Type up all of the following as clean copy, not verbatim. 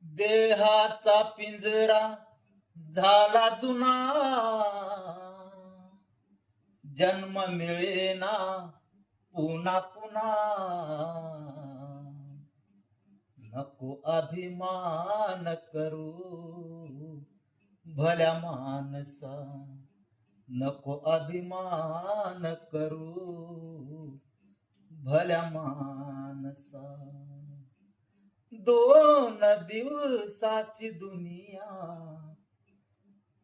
देहाचा पिंजरा झाला जुना, जन्म मिळेना पुन्हा पुन्हा. नको अभिमान करू भल्या मानसा, नको अभिमान करू भल्या मानसा. 2 दिवसाची दुनिया,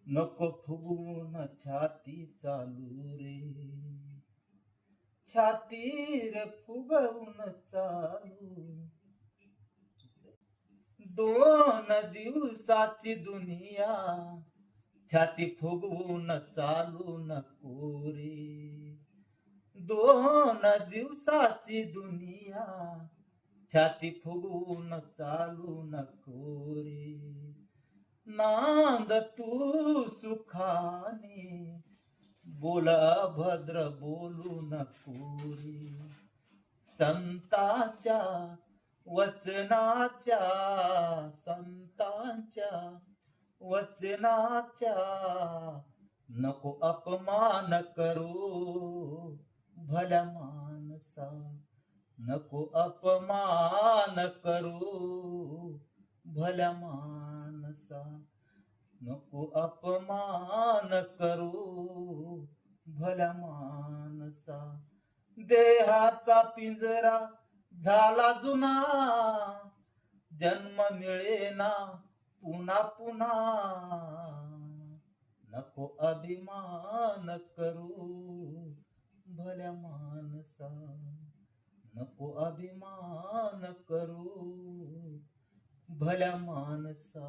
नको फुगून छाती चालू रे. छाती रे फुगवून चालू. 2 दिवसाची दुनिया, छाती फुगवून चालू नको रे. 2 दिवसाची दुनिया, छाती फुगवून चालू नको रे. नांद तू सुखाने, बोला भद्र बोलू नको रे. संतांच्या वचनाच्या, संतांच्या वचनाच्या, नको अपमान करू भल्या मानसा, नको अपमान करू भल्या मानसा, नको अपमान करू भल्या मानसा. देहाचा पिंजरा झाला जुना, जन्म मिळेना पुन्हा पुन्हा. नको अभिमान करू भल्या मानसा, नको अभिमान करू भल्या मानसा.